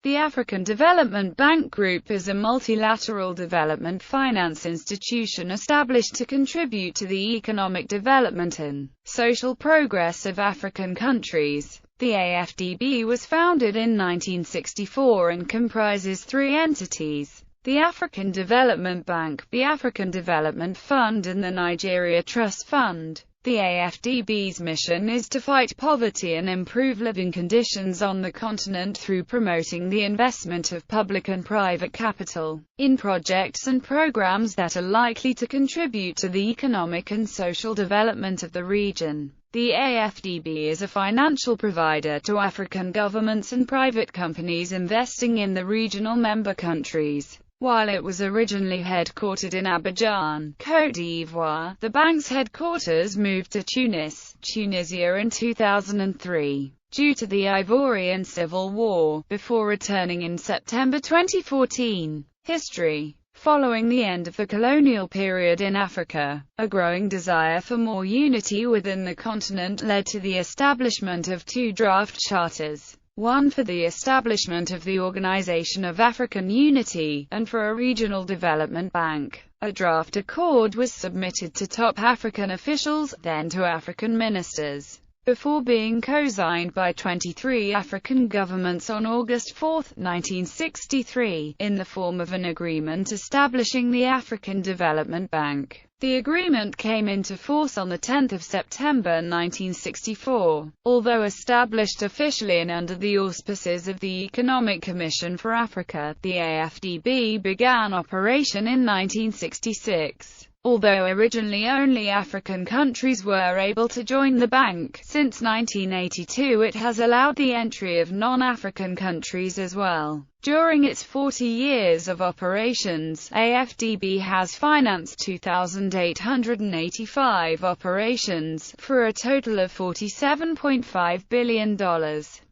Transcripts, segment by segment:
The African Development Bank Group is a multilateral development finance institution established to contribute to the economic development and social progress of African countries. The AFDB was founded in 1964 and comprises three entities: the African Development Bank, the African Development Fund and the Nigeria Trust Fund. The AFDB's mission is to fight poverty and improve living conditions on the continent through promoting the investment of public and private capital in projects and programs that are likely to contribute to the economic and social development of the region. The AFDB is a financial provider to African governments and private companies investing in the regional member countries. While it was originally headquartered in Abidjan, Côte d'Ivoire, the bank's headquarters moved to Tunis, Tunisia in 2003, due to the Ivorian Civil War, before returning in September 2014. History. Following the end of the colonial period in Africa, a growing desire for more unity within the continent led to the establishment of two draft charters. One for the establishment of the Organization of African Unity, and for a regional development bank. A draft accord was submitted to top African officials, then to African ministers, before being co-signed by 23 African governments on August 4, 1963, in the form of an agreement establishing the African Development Bank. The agreement came into force on 10 September 1964. Although established officially and under the auspices of the Economic Commission for Africa, the AFDB began operation in 1966. Although originally only African countries were able to join the bank, since 1982 it has allowed the entry of non-African countries as well. During its 40 years of operations, AFDB has financed 2,885 operations, for a total of $47.5 billion.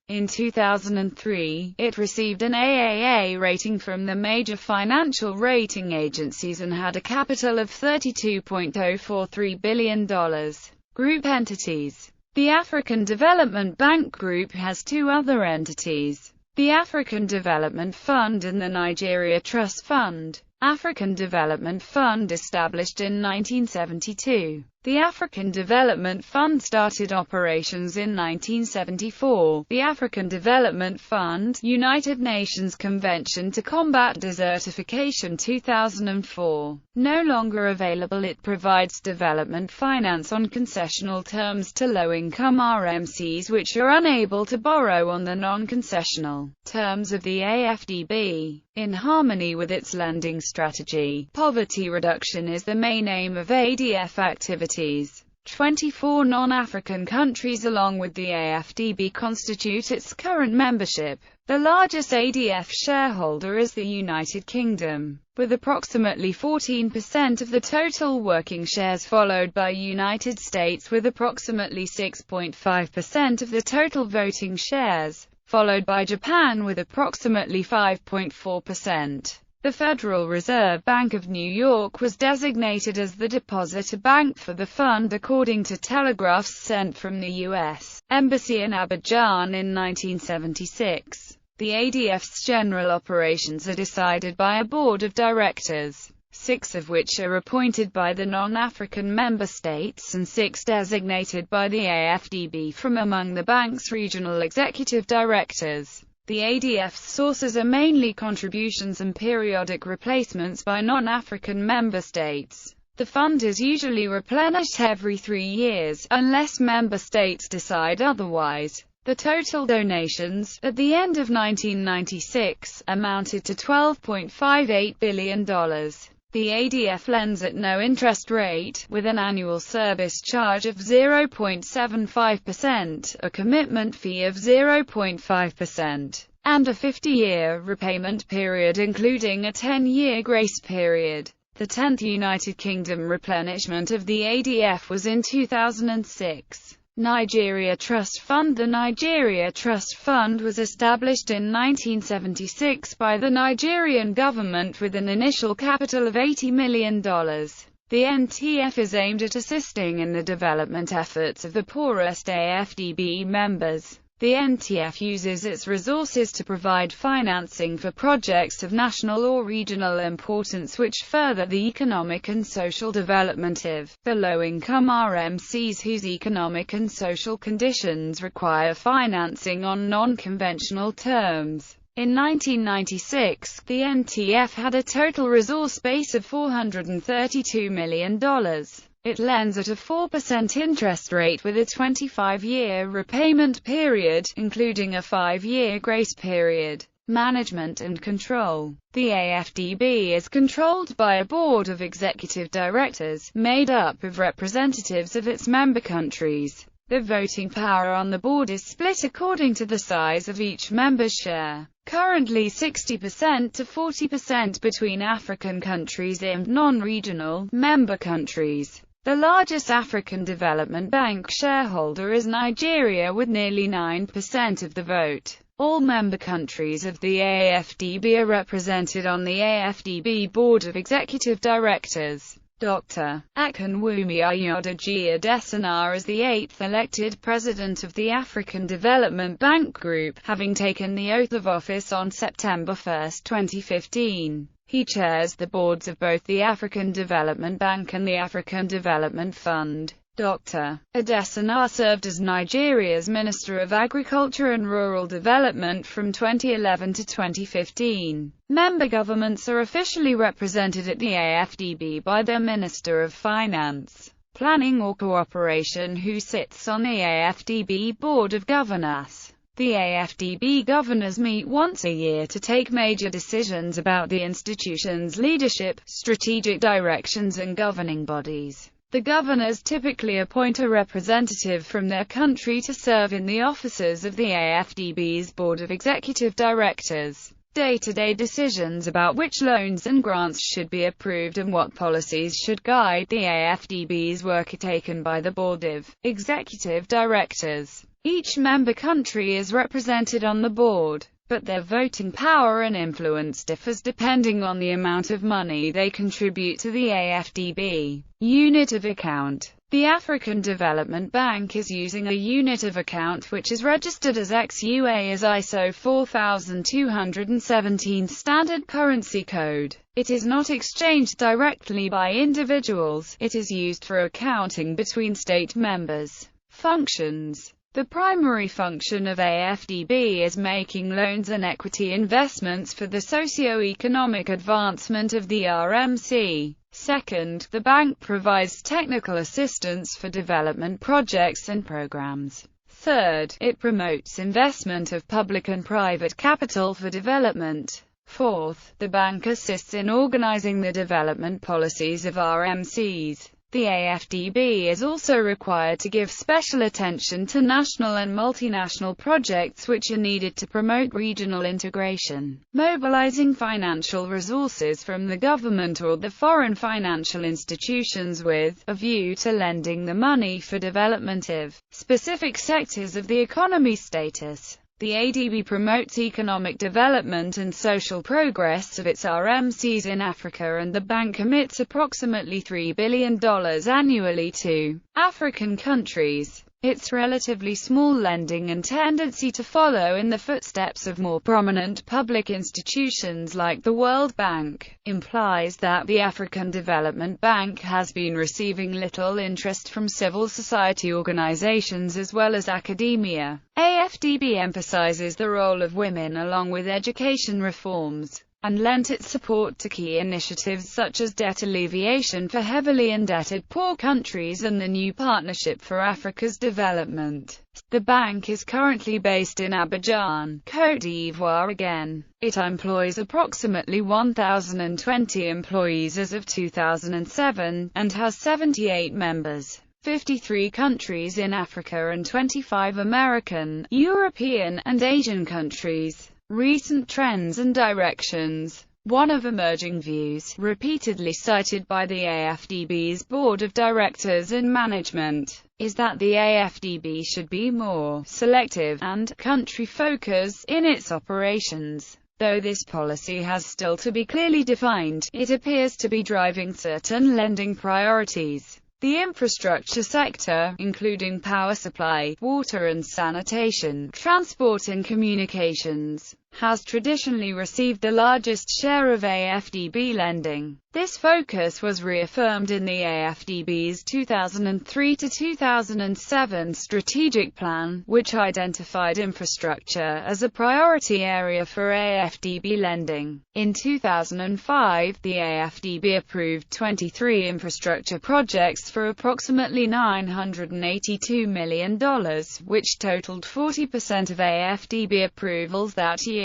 In 2003, it received an AAA rating from the major financial rating agencies and had a capital of $32.043 billion. Group entities. The African Development Bank Group has two other entities: the African Development Fund and the Nigeria Trust Fund. African Development Fund established in 1972. The African Development Fund started operations in 1974. The African Development Fund, United Nations Convention to Combat Desertification 2004. No longer available, it provides development finance on concessional terms to low-income RMCs which are unable to borrow on the non-concessional terms of the AFDB. In harmony with its lending strategy, poverty reduction is the main aim of ADF activities. 24 non-African countries along with the AFDB constitute its current membership. The largest ADF shareholder is the United Kingdom, with approximately 14% of the total working shares, followed by United States with approximately 6.5% of the total voting shares, followed by Japan with approximately 5.4%. The Federal Reserve Bank of New York was designated as the depositor bank for the fund according to telegraphs sent from the U.S. Embassy in Abidjan in 1976. The ADF's general operations are decided by a board of directors, 6 of which are appointed by the non-African member states and 6 designated by the AFDB from among the bank's regional executive directors. The ADF's sources are mainly contributions and periodic replacements by non-African member states. The fund is usually replenished every 3 years, unless member states decide otherwise. The total donations, at the end of 1996, amounted to $12.58 billion. The ADF lends at no interest rate, with an annual service charge of 0.75%, a commitment fee of 0.5%, and a 50-year repayment period including a 10-year grace period. The 10th United Kingdom replenishment of the ADF was in 2006. Nigeria Trust Fund. The Nigeria Trust Fund was established in 1976 by the Nigerian government with an initial capital of $80 million. The NTF is aimed at assisting in the development efforts of the poorest AFDB members. The NTF uses its resources to provide financing for projects of national or regional importance which further the economic and social development of the low-income RMCs whose economic and social conditions require financing on non-conventional terms. In 1996, the NTF had a total resource base of $432 million. It lends at a 4% interest rate with a 25-year repayment period, including a 5-year grace period. Management and control. The AFDB is controlled by a board of executive directors, made up of representatives of its member countries. The voting power on the board is split according to the size of each member's share. Currently 60% to 40% between African countries and non-regional member countries. The largest African Development Bank shareholder is Nigeria with nearly 9% of the vote. All member countries of the AFDB are represented on the AFDB Board of Executive Directors. Dr. Akinwumi Adedeji Adesina is the 8th elected president of the African Development Bank Group, having taken the oath of office on September 1, 2015. He chairs the boards of both the African Development Bank and the African Development Fund. Dr. Adesina served as Nigeria's Minister of Agriculture and Rural Development from 2011 to 2015. Member governments are officially represented at the AFDB by their Minister of Finance, Planning or Cooperation who sits on the AFDB Board of Governors. The AFDB governors meet once a year to take major decisions about the institution's leadership, strategic directions and governing bodies. The governors typically appoint a representative from their country to serve in the offices of the AFDB's Board of Executive Directors. Day-to-day decisions about which loans and grants should be approved and what policies should guide the AFDB's work are taken by the Board of Executive Directors. Each member country is represented on the board, but their voting power and influence differs depending on the amount of money they contribute to the AFDB. Unit of account. The African Development Bank is using a unit of account which is registered as XUA as ISO 4217 standard currency code. It is not exchanged directly by individuals, it is used for accounting between state members. Functions. The primary function of AFDB is making loans and equity investments for the socio-economic advancement of the RMC. Second, the bank provides technical assistance for development projects and programs. Third, it promotes investment of public and private capital for development. Fourth, the bank assists in organizing the development policies of RMCs. The AFDB is also required to give special attention to national and multinational projects which are needed to promote regional integration, mobilizing financial resources from the government or the foreign financial institutions with a view to lending the money for development of specific sectors of the economy status. The ADB promotes economic development and social progress of its RMCs in Africa, and the bank commits approximately $3 billion annually to African countries. Its relatively small lending and tendency to follow in the footsteps of more prominent public institutions like the World Bank implies that the African Development Bank has been receiving little interest from civil society organizations as well as academia. AFDB emphasizes the role of women along with education reforms, and lent its support to key initiatives such as debt alleviation for heavily indebted poor countries and the new Partnership for Africa's Development. The bank is currently based in Abidjan, Côte d'Ivoire again. It employs approximately 1,020 employees as of 2007, and has 78 members. 53 countries in Africa and 25 American, European, and Asian countries. Recent trends and directions. One of emerging views, repeatedly cited by the AFDB's Board of Directors and management, is that the AFDB should be more selective and country-focused in its operations. Though this policy has still to be clearly defined, it appears to be driving certain lending priorities. The infrastructure sector, including power supply, water and sanitation, transport and communications, has traditionally received the largest share of AFDB lending. This focus was reaffirmed in the AFDB's 2003 to 2007 strategic plan, which identified infrastructure as a priority area for AFDB lending. In 2005, the AFDB approved 23 infrastructure projects for approximately $982 million, which totaled 40% of AFDB approvals that year.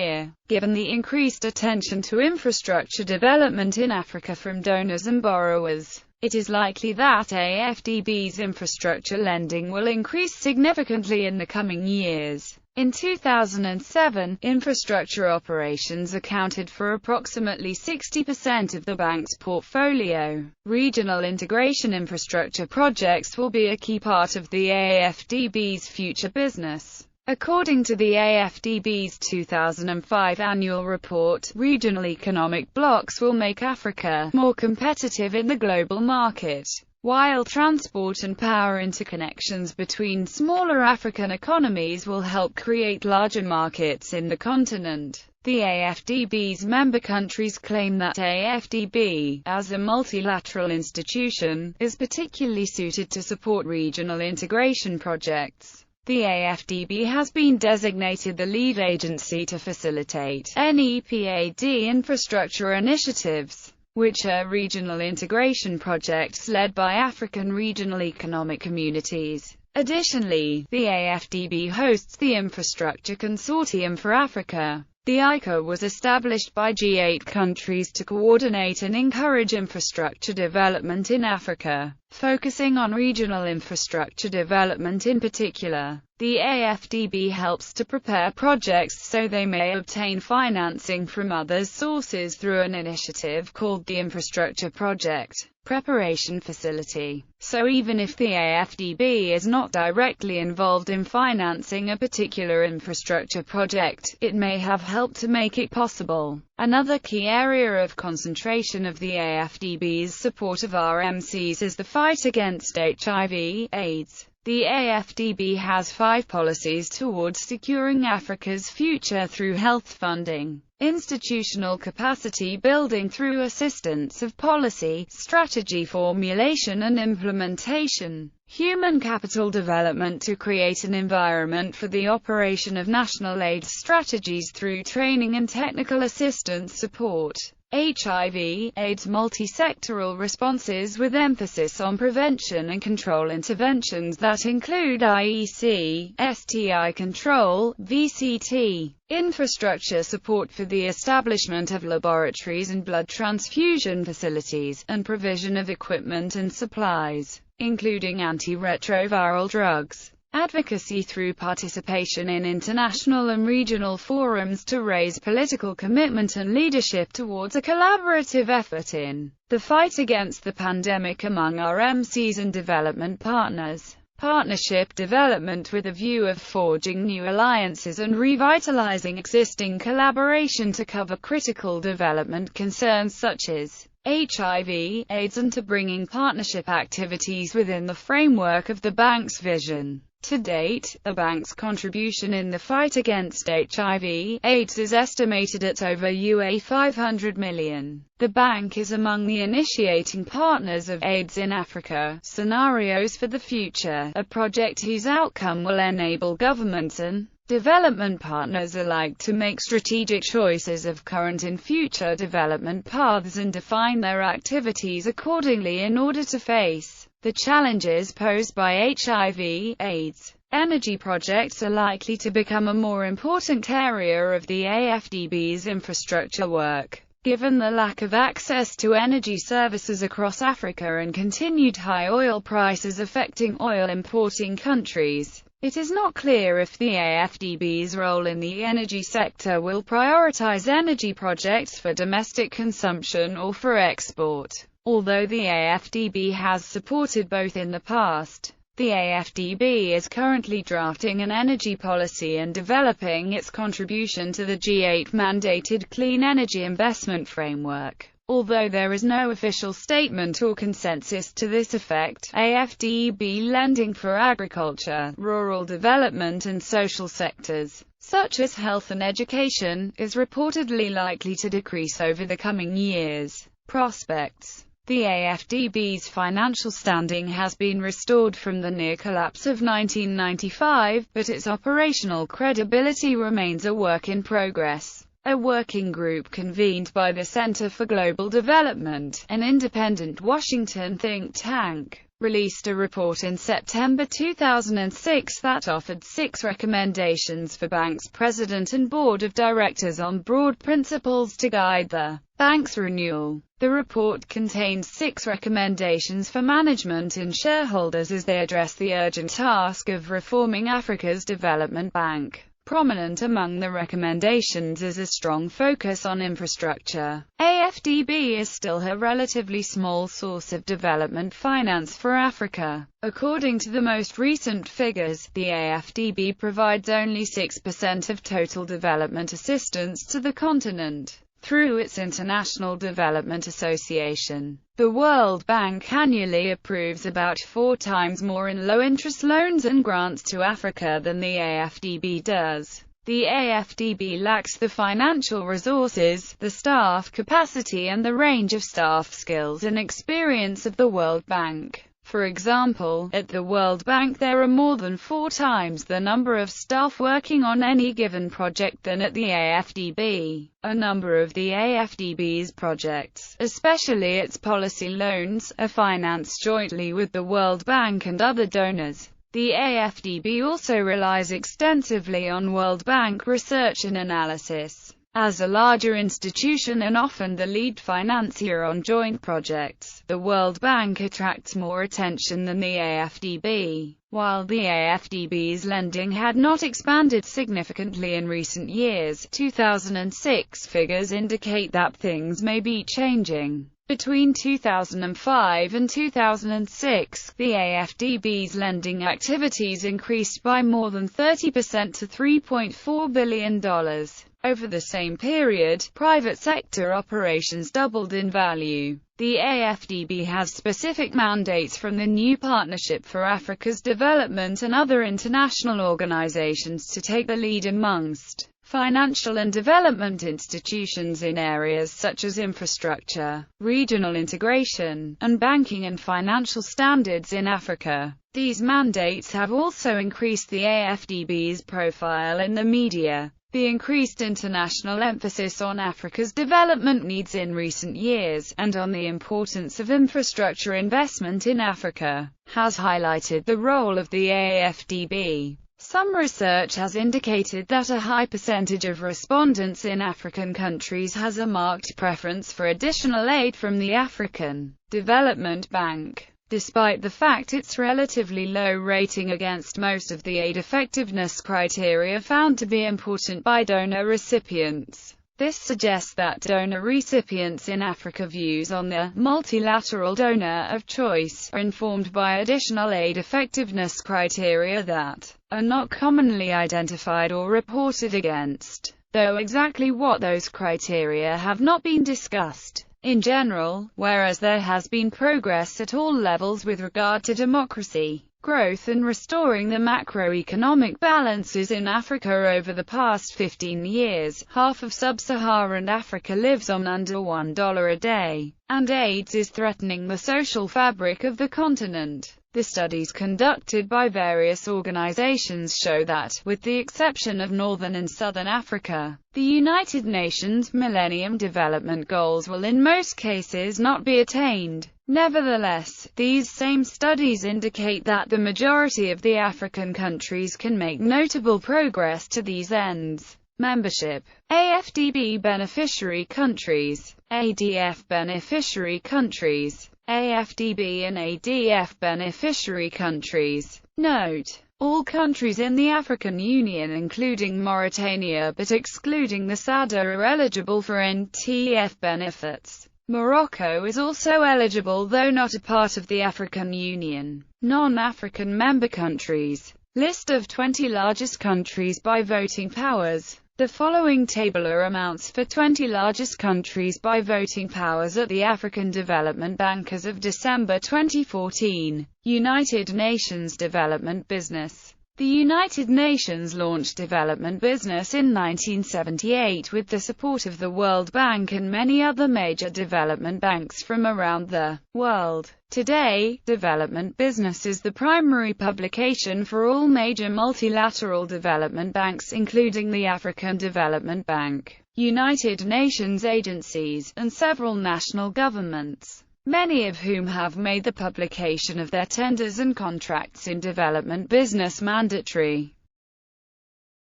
Given the increased attention to infrastructure development in Africa from donors and borrowers, it is likely that AFDB's infrastructure lending will increase significantly in the coming years. In 2007, infrastructure operations accounted for approximately 60% of the bank's portfolio. Regional integration infrastructure projects will be a key part of the AFDB's future business. According to the AFDB's 2005 annual report, regional economic blocs will make Africa more competitive in the global market, while transport and power interconnections between smaller African economies will help create larger markets in the continent. The AFDB's member countries claim that AFDB, as a multilateral institution, is particularly suited to support regional integration projects. The AFDB has been designated the lead agency to facilitate NEPAD infrastructure initiatives, which are regional integration projects led by African regional economic communities. Additionally, the AFDB hosts the Infrastructure Consortium for Africa. The ICA was established by G8 countries to coordinate and encourage infrastructure development in Africa, focusing on regional infrastructure development in particular. The AFDB helps to prepare projects so they may obtain financing from other sources through an initiative called the Infrastructure Project Preparation Facility. So even if the AFDB is not directly involved in financing a particular infrastructure project, it may have helped to make it possible. Another key area of concentration of the AFDB's support of RMCs is the fight against HIV/AIDS. The AFDB has 5 policies towards securing Africa's future through health funding, institutional capacity building through assistance of policy, strategy formulation and implementation, human capital development to create an environment for the operation of national AIDS strategies through training and technical assistance support, HIV/AIDS multi-sectoral responses with emphasis on prevention and control interventions that include IEC, STI control, VCT, infrastructure support for the establishment of laboratories and blood transfusion facilities, and provision of equipment and supplies, including antiretroviral drugs. Advocacy through participation in international and regional forums to raise political commitment and leadership towards a collaborative effort in the fight against the pandemic among RMCs and development partners. Partnership development with a view of forging new alliances and revitalizing existing collaboration to cover critical development concerns such as HIV/AIDS and to bringing partnership activities within the framework of the bank's vision. To date, the bank's contribution in the fight against HIV/AIDS is estimated at over $500 million. The bank is among the initiating partners of AIDS in Africa, Scenarios for the Future, a project whose outcome will enable governments and development partners alike to make strategic choices of current and future development paths and define their activities accordingly in order to face the challenges posed by HIV/AIDS. Energy projects are likely to become a more important area of the AFDB's infrastructure work, given the lack of access to energy services across Africa and continued high oil prices affecting oil importing countries. It is not clear if the AFDB's role in the energy sector will prioritize energy projects for domestic consumption or for export. Although the AFDB has supported both in the past, the AFDB is currently drafting an energy policy and developing its contribution to the G8 mandated Clean Energy Investment Framework. Although there is no official statement or consensus to this effect, AFDB lending for agriculture, rural development and social sectors, such as health and education, is reportedly likely to decrease over the coming years. Prospects. The AFDB's financial standing has been restored from the near collapse of 1995, but its operational credibility remains a work in progress. A working group convened by the Center for Global Development, an independent Washington think tank, released a report in September 2006 that offered 6 recommendations for banks' president and board of directors on broad principles to guide the bank's renewal. The report contains 6 recommendations for management and shareholders as they address the urgent task of reforming Africa's development bank. Prominent among the recommendations is a strong focus on infrastructure. AFDB is still a relatively small source of development finance for Africa. According to the most recent figures, the AFDB provides only 6% of total development assistance to the continent. Through its International Development Association, the World Bank annually approves about 4 times more in low-interest loans and grants to Africa than the AFDB does. The AFDB lacks the financial resources, the staff capacity and the range of staff skills and experience of the World Bank. For example, at the World Bank there are more than 4 times the number of staff working on any given project than at the AFDB. A number of the AFDB's projects, especially its policy loans, are financed jointly with the World Bank and other donors. The AFDB also relies extensively on World Bank research and analysis. As a larger institution and often the lead financier on joint projects, the World Bank attracts more attention than the AFDB. While the AFDB's lending had not expanded significantly in recent years, 2006 figures indicate that things may be changing. Between 2005 and 2006, the AFDB's lending activities increased by more than 30% to $3.4 billion. Over the same period, private sector operations doubled in value. The AFDB has specific mandates from the New Partnership for Africa's Development and other international organizations to take the lead amongst financial and development institutions in areas such as infrastructure, regional integration, and banking and financial standards in Africa. These mandates have also increased the AFDB's profile in the media. The increased international emphasis on Africa's development needs in recent years, and on the importance of infrastructure investment in Africa, has highlighted the role of the AFDB. Some research has indicated that a high percentage of respondents in African countries has a marked preference for additional aid from the African Development Bank, despite the fact its relatively low rating against most of the aid effectiveness criteria found to be important by donor recipients. This suggests that donor recipients in Africa views on the multilateral donor of choice are informed by additional aid effectiveness criteria that are not commonly identified or reported against, though exactly what those criteria have not been discussed. In general, whereas there has been progress at all levels with regard to democracy, growth and restoring the macroeconomic balances in Africa over the past 15 years, half of sub-Saharan Africa lives on under $1 a day, and AIDS is threatening the social fabric of the continent. The studies conducted by various organizations show that, with the exception of Northern and Southern Africa, the United Nations Millennium Development Goals will in most cases not be attained. Nevertheless, these same studies indicate that the majority of the African countries can make notable progress to these ends. Membership. AFDB beneficiary countries. ADF beneficiary countries. AFDB and ADF beneficiary countries. Note: all countries in the African Union including Mauritania but excluding the SADC are eligible for NTF benefits. Morocco is also eligible though not a part of the African Union. Non-African member countries. List of 20 largest countries by voting powers. The following table are amounts for 20 largest countries by voting powers at the African Development Bank as of December 2014. United Nations Development Business. The United Nations launched development business in 1978 with the support of the World Bank and many other major development banks from around the world. Today, development business is the primary publication for all major multilateral development banks, including the African Development Bank, United Nations agencies, and several national governments, many of whom have made the publication of their tenders and contracts in development business mandatory.